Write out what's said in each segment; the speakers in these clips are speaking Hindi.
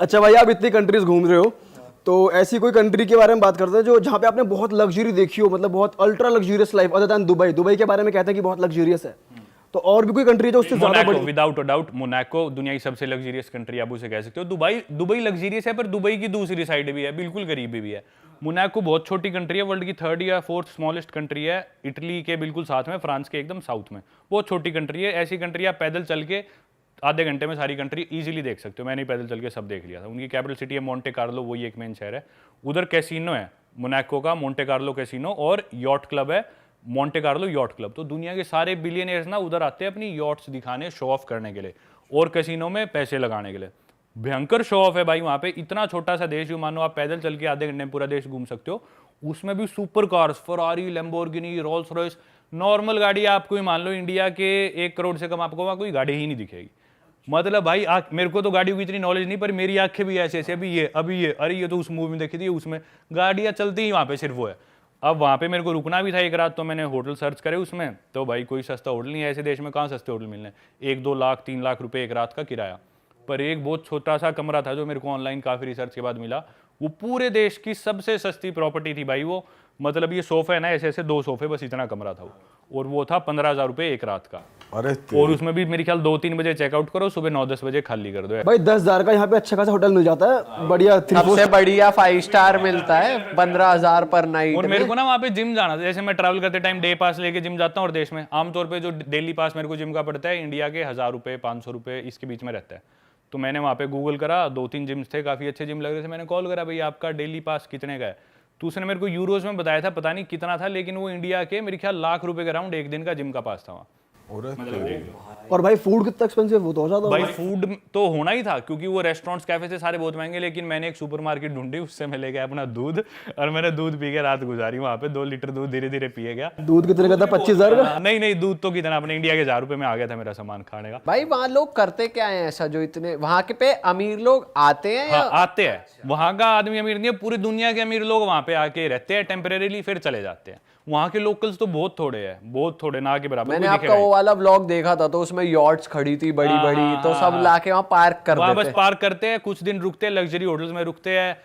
अच्छा भाई, आप इतनी कंट्रीज घूम रहे हो, तो ऐसी कोई कंट्री के बारे में बात करते हैं जो जहाँ पे आपने बहुत लग्जरी देखी हो, मतलब बहुत ultra luxurious life, other than Dubai. Dubai के बारे में कहते हैं कि बहुत लग्जरियस है, तो और भी कोई कंट्री जो उससे ज्यादा बड़ी? विदाउट अ डाउट मोनाको दुनिया की सबसे लग्जरियस कंट्री आप उसे कह सकते हो। दुबई दुबई लग्जरियस है, पर दुबई की दूसरी साइड भी है, बिल्कुल करीबी भी है। मोनाको बहुत छोटी कंट्री है, वर्ल्ड की 3rd या 4th स्मॉलेस्ट कंट्री है, इटली के बिल्कुल साथ में, फ्रांस के एकदम साउथ में। बहुत छोटी कंट्री है। ऐसी कंट्री आप पैदल चल के आधे घंटे में सारी कंट्री इजीली देख सकते हो। मैंने पैदल चल के सब देख लिया था। उनकी कैपिटल सिटी है मोंटे कार्लो, वही एक मेन शहर है। उधर कैसीनो है मोनाको का, मोंटे कार्लो कैसीनो, और यॉट क्लब है, मोंटे कार्लो यॉट क्लब। तो दुनिया के सारे बिलियनियर्स ना उधर आते हैं अपनी यॉट्स दिखाने, शो ऑफ करने के लिए, और कैसीनो में पैसे लगाने के लिए। भयंकर शो ऑफ है भाई वहाँ पे। इतना छोटा सा देश, जो मानो आप पैदल चल के आधे घंटे में पूरा देश घूम सकते हो। उसमें भी super cars, Ferrari, Lamborghini, Rolls Royce. Normal गाड़ी आपको ही मान लो इंडिया के 1 करोड़ से कम आपको वहाँ कोई गाड़ी ही नहीं दिखेगी। मतलब भाई मेरे को तो गाड़ियों की इतनी नॉलेज नहीं, पर मेरी आंखें भी ऐसे ऐसे, अभी ये अरे ये तो उस मूवी में देखी थी, उसमें गाड़ियाँ चलती ही वहाँ पे सिर्फ वो है। अब वहाँ पे मेरे को रुकना भी था एक रात, तो मैंने होटल सर्च करे उसमें, तो भाई कोई सस्ता होटल नहीं है। ऐसे देश में कहाँ सस्ते होटल मिलने, 1-2 लाख 3 लाख रुपए एक रात का किराया। पर एक बहुत छोटा सा कमरा था जो मेरे को ऑनलाइन काफ़ी रिसर्च के बाद मिला, वो पूरे देश की सबसे सस्ती प्रॉपर्टी थी भाई वो। मतलब ये सोफा है ना, ऐसे ऐसे 2 सोफे, बस इतना कमरा था वो, और वो था 15,000 रुपये एक रात का। अरे और उसमें भी मेरे ख्याल 2-3 बजे चेकआउट करो, सुबह 9-10 बजे खाली कर दो। भाई 10,000 का यहाँ पे अच्छा खासा होटल मिल जाता है, बढ़िया सबसे बढ़िया 5 स्टार मिलता है 15,000 पर नाइट। और मेरे को ना वहाँ पे जिम जाना था। जैसे मैं ट्रैवल करते टाइम डे पास लेके जिम जाता हूँ, और देश में आमतौर पे जो डेली पास मेरे को जिम का पड़ता है इंडिया के 1000 रुपये 500 रुपये इसके बीच में रहता है। तो मैंने वहाँ पे गूगल करा, 2-3 जिम्स थे, काफ़ी अच्छे जिम लग रहे थे। मैंने कॉल करा, भाई आपका डेली पास कितने का है? तो उसने मेरे को यूरोज में बताया था, पता नहीं कितना था, लेकिन वो इंडिया के मेरे ख्याल लाख रुपए के अराउंड एक दिन का जिम का पास था वहाँ। और भाई फूड कितना एक्सपेंसिव, वो तो ज्यादा भाई फूड तो होना ही था, क्योंकि वो रेस्टोरेंट्स कैफे से सारे बहुत महंगे। लेकिन मैंने एक सुपरमार्केट ढूंढी, उससे मैं ले गया अपना दूध, और मैंने दूध पी के रात गुजारी वहाँ पे। 2 लीटर दूध धीरे धीरे पिए गया। दूध कितने का था? 25,000 का? नहीं, दूध तो कितना, अपने इंडिया के 1000 रुपए में आ गया था मेरा सामान खाने का। भाई वहाँ लोग करते क्या है ऐसा जो इतने वहाँ के पे अमीर लोग आते हैं? हाँ, आते हैं। वहाँ का आदमी अमीर नहीं है, पूरी दुनिया के अमीर लोग वहाँ पे आके रहते हैं टेम्परेरीली, फिर चले जाते हैं। वहाँ के लोकल्स तो बहुत थोड़े हैं, बहुत थोड़े, ना के बराबर। मैंने आपका वो वाला व्लॉग देखा था, तो उसमें यॉट्स खड़ी थी बड़ी बड़ी, तो सब लाके वहाँ पार्क कर देते हैं। बस पार्क करते हैं, कुछ दिन रुकते हैं, लग्जरी होटल्स में रुकते हैं,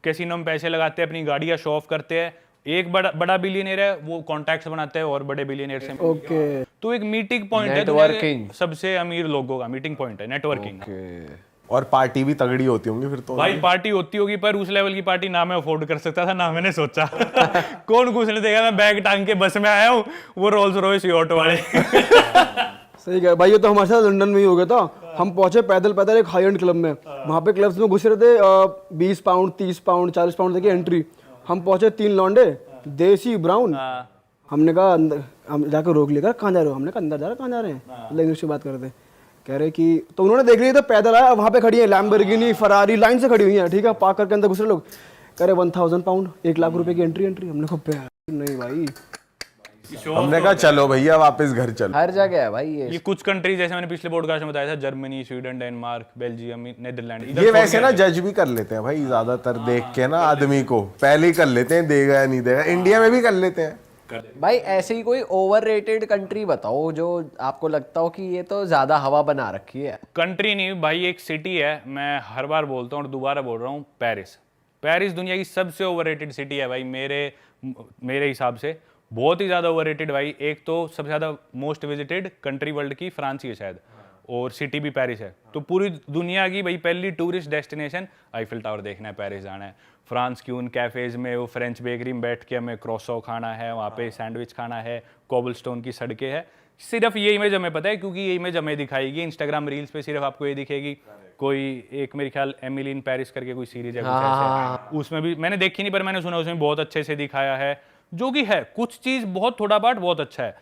कैसीनो में पैसे लगाते हैं, अपनी गाड़ियाँ शो ऑफ करते हैं। एक बड़ा बिलियनियर है, वो कॉन्टैक्ट्स बनाते हैं और बड़े बिलियनियर से। ओके, तो एक मीटिंग पॉइंट है नेटवर्किंग, सबसे अमीर लोगों का मीटिंग पॉइंट है नेटवर्किंग। और पार्टी भी तगड़ी होती होंगी फिर तो। भाई पार्टी होती होगी, पर उस लेवल की पार्टी ना मैं अफोर्ड कर सकता था, ना मैंने सोचा। कौन घुसने देगा? मैं बैग टांग के बस में आया हूँ, वो रोल्स रॉयस यॉट वाले। सही है भाई। ये तो हमारे साथ लंदन में ही हो गया था। हम पहुंचे पैदल पैदल एक हाई एंड क्लब में, वहाँ पे क्लब्स में घुस रहे थे, 20 पाउंड 30 पाउंड 40 पाउंड तक की एंट्री। हम पहुंचे 3 लौंडे देसी ब्राउन। हमने कहा अंदर, हम जाकर रोक लिया, कहाँ जा रहे हो? हमने कहा अंदर जा रहे, कहाँ जा रहे हैं? मतलब इंग्लिश में बात कर रहे थे। कह रहे कि तो उन्होंने देख लिया, तो पैदल आया, वहाँ पे खड़ी है लैम्बोर्गिनी फरारी लाइन से खड़ी हुई है, ठीक है, पार्क करके अंदर घुस रहे लोग। कह रहे 1000 पाउंड, 1 लाख रुपए की एंट्री। हमने कहा नहीं भाई। हमने कहा चलो भैया वापस घर चलो। हर जगह है भाई ये कुछ कंट्री, जैसे मैंने पिछले पॉडकास्ट में बताया था, Germany, Sweden, Denmark, Belgium, Netherland. ये वैसे ना जज भी कर लेते हैं भाई, ज्यादातर देख के ना आदमी को पहले ही कर लेते हैं, देगा या नहीं देगा। इंडिया में भी कर लेते हैं भाई। ऐसे ही कोई ओवररेटेड कंट्री बताओ जो आपको लगता हो कि ये तो ज्यादा हवा बना रखी है। कंट्री नहीं भाई, एक सिटी है। मैं हर बार बोलता हूँ और दोबारा बोल रहा हूँ, पेरिस। पेरिस दुनिया की सबसे ओवररेटेड सिटी है भाई, मेरे हिसाब से बहुत ही ज़्यादा ओवररेटेड भाई। एक तो सबसे ज़्यादा मोस्ट विजिटेड कंट्री वर्ल्ड की फ्रांस ही है शायद, और सिटी भी पेरिस है। तो पूरी दुनिया की भाई पहली टूरिस्ट डेस्टिनेशन आईफिल टावर देखना है, पेरिस जाना है। फ्रांस की उन कैफ़ेज़ में, वो फ्रेंच बेकरी में बैठ के हमें क्रोसो खाना है, वहाँ पे सैंडविच खाना है, कोबलस्टोन की सड़कें हैं। सिर्फ ये इमेज हमें पता है, क्योंकि ये इमेज हमें दिखाएगी इंस्टाग्राम रील्स पे, सिर्फ आपको ये दिखेगी। कोई एक मेरे ख्याल एमिली इन पेरिस करके कोई सीरीज है, उसमें भी मैंने देखी नहीं, पर मैंने सुना उसमें बहुत अच्छे से दिखाया है। जो कि है कुछ चीज़ बहुत थोड़ा पार्ट बहुत अच्छा है,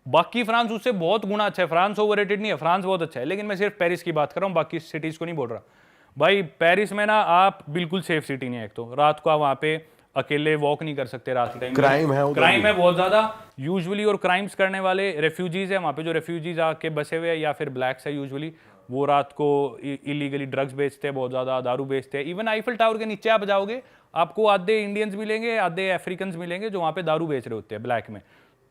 बाकी फ्रांस उससे बहुत गुना अच्छा है। फ्रांस ओवररेटेड नहीं है, फ्रांस बहुत अच्छा है। लेकिन मैं सिर्फ पेरिस की बात कर रहा हूँ, बाकी सिटीज़ को नहीं बोल रहा भाई। पेरिस में ना आप बिल्कुल सेफ सिटी नहीं है। एक तो रात को आप वहाँ पे अकेले वॉक नहीं कर सकते रात के टाइम। क्राइम है, क्राइम है बहुत ज़्यादा यूजुअली, और क्राइम्स करने वाले रेफ्यूजीज है वहाँ पे। जो रेफ्यूजीज आके बसे हुए हैं या फिर ब्लैक्स है यूजुअली, वो रात को इलीगली ड्रग्स बेचते हैं, बहुत ज़्यादा दारू बेचते हैं। इवन आईफिल टावर के नीचे आप जाओगे, आपको आधे इंडियंस मिलेंगे, आधे अफ्रीकन मिलेंगे जो वहाँ पे दारू बेच रहे होते हैं ब्लैक में।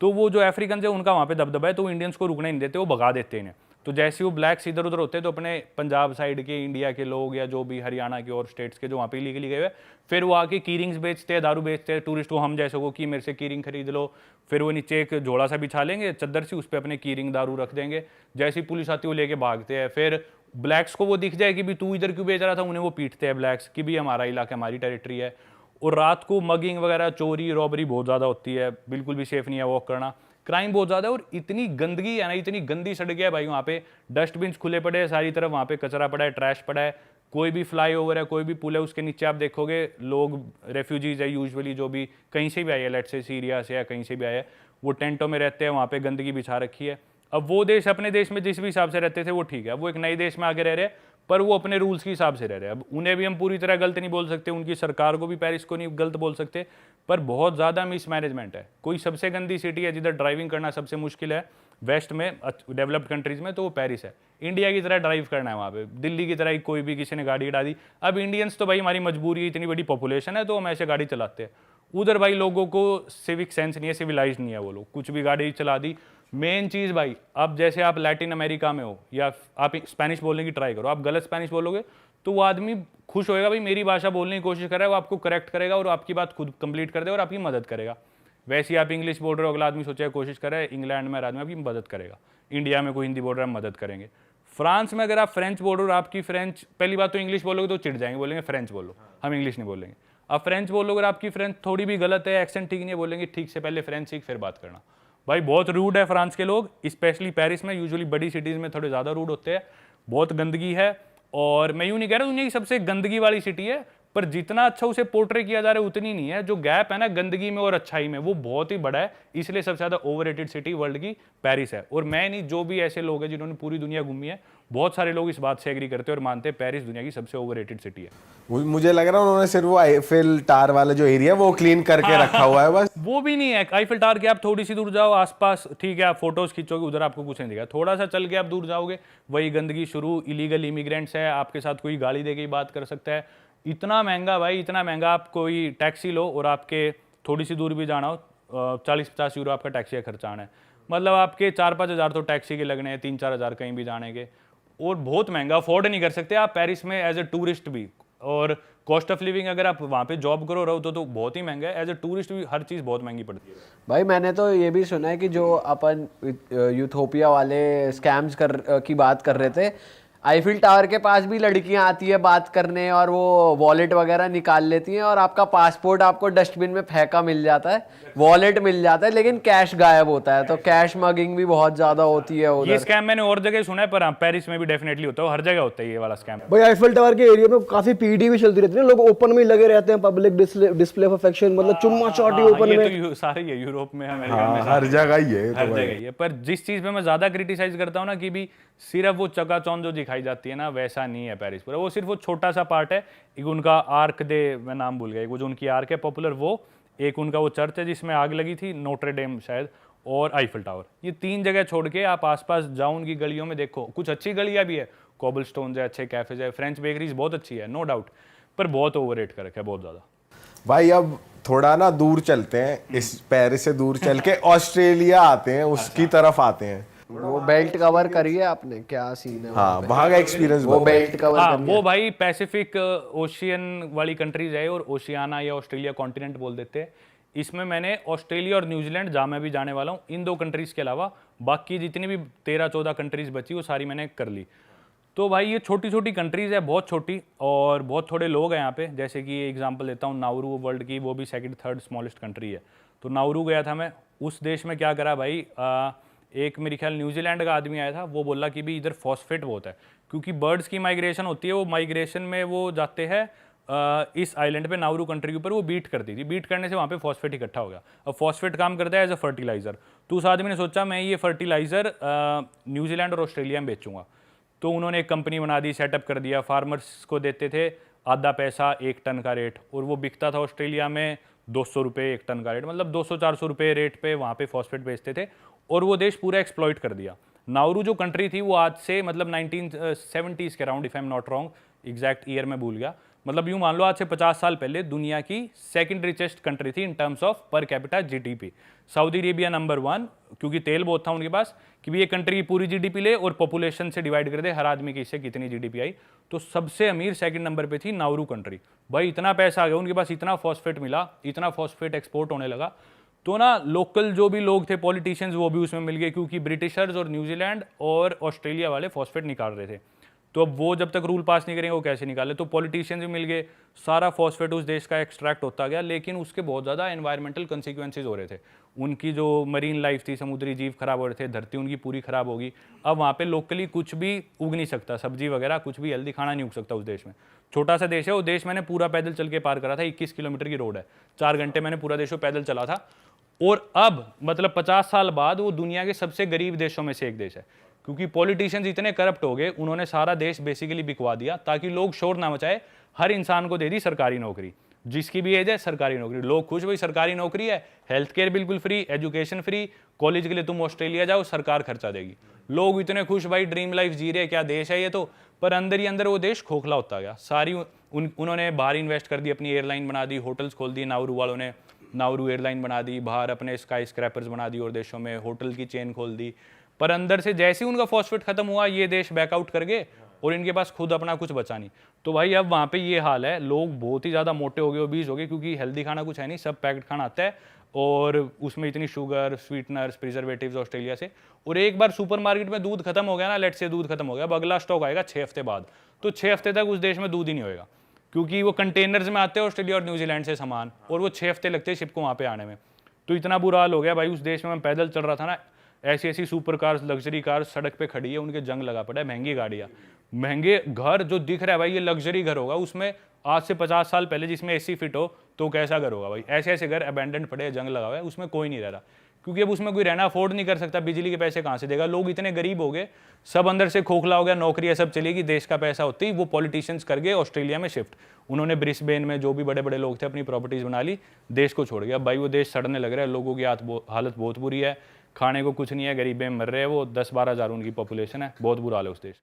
तो वो जो अफ्रीकन है उनका वहाँ पे दबदबा है, तो इंडियंस को रुकने नहीं देते, वो भगा देते हैं इन्हें। तो जैसे वो ब्लैक्स इधर उधर होते हैं तो अपने पंजाब साइड के इंडिया के लोग या जो भी हरियाणा के और स्टेट्स के जो वहाँ पे इलीगली गए हुए, फिर वो आके की रिंग्स बेचते हैं, दारू बेचते हैं टूरिस्ट को, हम जैसे को कि मेरे से की रिंग खरीद लो, फिर वो नीचे एक झोला सा बिछा लेंगे चद्दर से, उस पर अपने की रिंग दारू रख देंगे, जैसे ही पुलिस आती है वो लेके भागते हैं। फिर ब्लैक्स को वो दिख जाए कि भी तू इधर क्यों बेच रहा था, उन्हें वो पीटते हैं ब्लैक्स कि भी हमारा इलाका हमारी टेरिटरी है। और रात को मगिंग वगैरह चोरी रॉबरी बहुत ज़्यादा होती है, बिल्कुल भी सेफ नहीं है वॉक करना, क्राइम बहुत ज़्यादा है। और इतनी गंदगी है ना, इतनी गंदी सड़क है भाई, वहाँ पे डस्टबिन खुले पड़े हैं सारी तरफ, वहाँ पे कचरा पड़ा है, ट्रैश पड़ा है, कोई भी फ्लाईओवर है, कोई भी पुल है, उसके नीचे आप देखोगे लोग रेफ्यूजीज है यूजुअली, जो भी कहीं से भी आए हैं, लेट से सीरिया से या कहीं से भी आए हैं, वो टेंटों में रहते हैं, वहाँ पे गंदगी बिछा रखी है। अब वो देश अपने देश में जिस भी हिसाब से रहते थे वो ठीक है, वो एक नए देश में आके रह रहे हैं, पर वो अपने रूल्स के हिसाब से रह रहे हैं। अब उन्हें भी हम पूरी तरह गलत नहीं बोल सकते, उनकी सरकार को भी पेरिस को नहीं गलत बोल सकते, पर बहुत ज़्यादा मिसमैनेजमेंट है। कोई सबसे गंदी सिटी है जिधर ड्राइविंग करना सबसे मुश्किल है वेस्ट में, डेवलप्ड कंट्रीज़ में, तो वो पेरिस है। इंडिया की तरह ड्राइव करना है वहाँ पे, दिल्ली की तरह ही कोई भी किसी ने गाड़ी उड़ा दी। अब इंडियंस तो भाई हमारी मजबूरी है, इतनी बड़ी पॉपुलेशन है तो हम ऐसे गाड़ी चलाते हैं। उधर भाई लोगों को सिविक सेंस नहीं है, सिविलाइज नहीं है, वो लोग कुछ भी गाड़ी चला दी। मेन चीज़ भाई, अब जैसे आप लैटिन अमेरिका में हो या आप स्पेनिश बोलने की ट्राई करो, आप गलत स्पेनिश बोलोगे तो वो आदमी खुश होएगा भाई मेरी भाषा बोलने की कोशिश कर रहा है, वो आपको करेक्ट करेगा और आपकी बात खुद कंप्लीट कर देगा और आपकी मदद करेगा। वैसे ही आप इंग्लिश बोल रहे हो, अगला आदमी सोचेगा कोशिश कर रहा है, इंग्लैंड में आदमी आपकी मदद करेगा, इंडिया में कोई हिंदी बोल रहा है मदद करेंगे। फ्रांस में अगर आप फ्रेंच बोल रहे हो और आपकी फ्रेंच, पहली बात तो इंग्लिश बोलोगे तो चिढ़ जाएंगे, बोलेंगे फ्रेंच बोलो, हम इंग्लिश नहीं बोलेंगे। अब फ्रेंच बोलोगे और आपकी फ्रेंच थोड़ी भी गलत है, एक्सेंट ठीक नहीं है, बोलेंगे ठीक से पहले फ्रेंच सीख फिर बात करना। भाई बहुत रूड है फ्रांस के लोग, स्पेशली पेरिस में, यूजुअली बड़ी सिटीज़ में थोड़े ज़्यादा रूड होते हैं, बहुत गंदगी है। और मैं यूँ नहीं कह रहा दुनिया की सबसे गंदगी वाली सिटी है, पर जितना अच्छा उसे पोर्ट्रे किया जा रहा है उतनी नहीं है। जो गैप है ना गंदगी में और अच्छाई में, वो बहुत ही बड़ा है, इसलिए सबसे ज़्यादा ओवररेटेड सिटी वर्ल्ड की पेरिस है। और मैं नहीं, जो भी ऐसे लोग हैं जिन्होंने पूरी दुनिया घूमी है, बहुत सारे लोग इस बात से एग्री करते हैं और मानते हैं पेरिस दुनिया की सबसे ओवररेटेड सिटी है। मुझे लग रहा है उन्होंने सिर्फ वो आईफिल टावर वाला जो एरिया वो क्लीन करके रखा हुआ है बस। वो भी नहीं है, आईफिल टावर के आप थोड़ी सी दूर जाओ आसपास, ठीक है आप फोटोज खींचोगे, उधर आपको कुछ नहीं दिखेगा। थोड़ा सा चल के आप दूर जाओगे, वही गंदगी शुरू, इलीगल इमिग्रेंट्स है, आपके साथ कोई गाली दे के बात कर सकता है। इतना महंगा भाई, इतना महंगा, आप कोई टैक्सी लो और आपके थोड़ी सी दूर भी जाना हो, 40-50 यूरो आपका टैक्सी का खर्चा आना है, मतलब आपके 4-5 हज़ार तो टैक्सी के लगने हैं, 3-4 हज़ार कहीं भी जाने के, और बहुत महंगा, अफोर्ड नहीं कर सकते आप पेरिस में एज ए टूरिस्ट भी। और कॉस्ट ऑफ लिविंग अगर आप वहाँ पे जॉब करो रहो तो बहुत ही महंगा है, एज ए टूरिस्ट भी हर चीज़ बहुत महंगी पड़ती है। भाई मैंने तो ये भी सुना है कि जो अपन यूथोपिया वाले स्कैम्स की बात कर रहे थे, आईफिल टावर के पास भी लड़कियां आती है बात करने और वो वॉलेट वगैरह निकाल लेती हैं और आपका पासपोर्ट आपको डस्टबिन में फेंका मिल जाता है, वॉलेट मिल जाता है, लेकिन कैश गायब होता है। तो कैश मगिंग भी बहुत ज्यादा होती है उधर। ये स्कैम मैंने और जगह सुना है, पर हाँ पेरिस में भी डेफिनेटली होता है, हर जगह होता है ये वाला स्कैम। भाई आईफिल टावर के एरिया में काफी पीडी भी चलती रहती है, लोग ओपन में ही लगे रहते हैं, पब्लिक डिस्प्ले ऑफ अफेक्शन, मतलब चुम्मा चौटी ओपन ये में। तो सारे ही है, यूरोप में, अमेरिका में, हर जगह ही है हर जगह ही है। पर जिस चीज़ पे मैं ज़्यादा क्रिटिसाइज करता हूँ ना कि भी सिर्फ वो चकाचौंध जो दिखाई जाती है ना, वैसा नहीं है पेरिस पूरा, वो सिर्फ वो छोटा सा पार्ट है। एक उनका आर्क दे, मैं नाम भूल गया, वो जो उनकी आर्क है पॉपुलर, वो एक उनका वो चर्च है जिसमें आग लगी थी, नोट्रे डेम शायद, और आईफिल टावर, ये 3 जगह छोड़ के आप आसपास जाओ उनकी गलियों में देखो, कुछ अच्छी गलियाँ भी है, कोबलस्टोन है, अच्छे कैफेज है, फ्रेंच बेकरीज बहुत अच्छी है नो डाउट, पर बहुत ओवररेट कर रखा है बहुत ज़्यादा। भाई अब थोड़ा ना दूर चलते हैं, इस पेरिस से दूर चल के ऑस्ट्रेलिया आते हैं, उसकी तरफ आते हैं। वो बेल्ट कवर करिए आपने, क्या सीन है हाँ वहाँ का एक्सपीरियंस वो बेल्ट कवर हाँ करिए। वो भाई पैसिफिक ओशियन वाली कंट्रीज है, और ओशियाना या ऑस्ट्रेलिया कॉन्टिनेंट बोल देते हैं। इसमें मैंने ऑस्ट्रेलिया और न्यूजीलैंड, जहाँ मैं भी जाने वाला हूँ, इन 2 कंट्रीज़ के अलावा बाकी जितनी भी 13-14 कंट्रीज़ बची वो सारी मैंने कर ली। तो भाई ये छोटी छोटी कंट्रीज़ है, बहुत छोटी, और बहुत थोड़े लोग हैं यहाँ पे। जैसे कि एग्जांपल देता हूँ, नाउरू वर्ल्ड की वो भी 2nd-3rd स्मॉलेस्ट कंट्री है, तो नाउरू गया था मैं। उस देश में क्या करा भाई, एक मेरे ख्याल न्यूजीलैंड का आदमी आया था, वो बोला कि भी इधर फॉस्फेट बहुत है, क्योंकि बर्ड्स की माइग्रेशन होती है, वो माइग्रेशन में वो जाते हैं इस आइलैंड पे, नाउरू कंट्री के ऊपर, वो बीट करती थी, बीट करने से वहाँ पे फॉस्फेट इकट्ठा हो गया। अब फॉस्फेट काम करता है एज अ फर्टिलाइज़र, तो उस आदमी ने सोचा मैं ये फर्टिलाइज़र न्यूजीलैंड और ऑस्ट्रेलिया में बेचूंगा। तो उन्होंने एक कंपनी बना दी, सेटअप कर दिया, फार्मर्स को देते थे आधा पैसा 1 टन का रेट, और वो बिकता था ऑस्ट्रेलिया में 200 रुपये 1 टन का रेट, मतलब 200-400 रुपये रेट पे वहाँ पे फॉस्फेट बेचते थे, और वो देश पूरा एक्सप्लॉइट कर दिया। नाउरू जो कंट्री थी वो आज से मतलब 1970s के around, if I am not wrong, exact year में भूल गया, मतलब यूं मान लो आज से 50 साल पहले दुनिया की सेकंड रिचेस्ट कंट्री थी in terms of per capita GDP. Saudi Arabia number 1, क्योंकि तेल बहुत था उनके पास कि भी ये कंट्री की पूरी जीडीपी ले और पॉपुलेशन से डिवाइड कर दे हर आदमी की इससे कितनी जीडीपी आई, तो सबसे अमीर सेकंड नंबर पे थी नाउरू कंट्री। भाई इतना पैसा आ गया उनके पास, इतना फॉस्फेट मिला, इतना फॉस्फेट एक्सपोर्ट होने लगा, तो ना लोकल जो भी लोग थे पॉलिटिशियंस वो भी उसमें मिल गए, क्योंकि ब्रिटिशर्स और न्यूजीलैंड और ऑस्ट्रेलिया वाले फॉस्फेट निकाल रहे थे। तो अब वो जब तक रूल पास नहीं करेंगे वो कैसे निकाले, तो पॉलिटिशियंस भी मिल गए, सारा फॉस्फेट उस देश का एक्सट्रैक्ट होता गया, लेकिन उसके बहुत ज़्यादा एनवायरमेंटल कंसिक्वेंसेज हो रहे थे। उनकी जो मरीन लाइफ थी, समुद्री जीव खराब हो रहे थे, धरती उनकी पूरी खराब होगी। अब वहाँ पे लोकली कुछ भी उग नहीं सकता, सब्जी वगैरह कुछ भी हेल्दी खाना नहीं उग सकता उस देश में। छोटा सा देश है वो देश, मैंने पूरा पैदल चल के पार करा था, 21 किलोमीटर की रोड है, 4 घंटे मैंने पूरा देश पैदल चला था। और अब मतलब 50 साल बाद वो दुनिया के सबसे गरीब देशों में से एक देश है, क्योंकि पॉलिटिशियंस इतने करप्ट हो गए, उन्होंने सारा देश बेसिकली बिकवा दिया ताकि लोग शोर ना मचाए। हर इंसान को दे दी सरकारी नौकरी, जिसकी भी एज है सरकारी नौकरी, लोग खुश, भाई सरकारी नौकरी है, हेल्थ केयर बिल्कुल फ्री, एजुकेशन फ्री, कॉलेज के लिए तुम ऑस्ट्रेलिया जाओ सरकार खर्चा देगी। लोग इतने खुश, भाई ड्रीम लाइफ जी रहे, क्या देश है ये तो। पर अंदर ही अंदर वो देश खोखला होता गया। सारी उन्होंने बाहर इन्वेस्ट कर दी, अपनी एयरलाइन बना दी, होटल्स खोल दी, नाउरू वालों ने नाउरू एयरलाइन बना दी, बाहर अपने स्काई स्क्रैपर्स बना दी और देशों में होटल की चेन खोल दी। पर अंदर से जैसे ही उनका फॉस्फेट खत्म हुआ ये देश बैकआउट कर गए और इनके पास खुद अपना कुछ बचा नहीं। तो भाई अब वहाँ पे ये हाल है, लोग बहुत ही ज़्यादा मोटे हो गए, ओबीस हो गए, क्योंकि हेल्दी खाना कुछ है नहीं, सब पैकेट खाना आता है और उसमें इतनी शुगर, स्वीटनर्स, प्रिजर्वेटिव्स ऑस्ट्रेलिया से। और एक बार सुपरमार्केट में दूध खत्म हो गया ना, लेट से दूध खत्म हो गया, अब अगला स्टॉक आएगा 6 हफ्ते बाद, तो 6 हफ्ते तक उस देश में दूध ही नहीं होएगा, क्योंकि वो कंटेनर्स में आते हैं ऑस्ट्रेलिया और न्यूजीलैंड से सामान, और वो 6 हफ्ते लगते हैं शिप को वहाँ पे आने में। तो इतना बुरा हाल हो गया भाई उस देश में। मैं पैदल चल रहा था ना, ऐसी ऐसी सुपर कार्स, लग्जरी कार्स सड़क पे खड़ी है, उनके जंग लगा पड़ा है, महंगी गाड़ियाँ, महंगे घर जो दिख रहा है भाई ये लग्जरी घर होगा, उसमें आज से 50 साल पहले जिसमें एसी फिट हो तो कैसा घर होगा भाई। ऐसे ऐसे घर अबैंडन पड़े, जंग लगा हुआ है, उसमें कोई नहीं रह रहा, क्योंकि अब उसमें कोई रहना अफोर्ड नहीं कर सकता, बिजली के पैसे कहाँ से देगा। लोग इतने गरीब हो गए, सब अंदर से खोखला हो गया, नौकरियाँ सब चलेगी, देश का पैसा होती ही वो पॉलिटिशियंस कर गए ऑस्ट्रेलिया में शिफ्ट। उन्होंने ब्रिस्बेन में जो भी बड़े बड़े लोग थे अपनी प्रॉपर्टीज बना ली, देश को छोड़ गया। भाई वो देश सड़ने लग रहा है, लोगों की हालत बहुत बुरी है, खाने को कुछ नहीं है, गरीबें मर रहे हैं, वो 10-12 हज़ार उनकी पॉपुलेशन है, बहुत बुरा हाल है उस देश।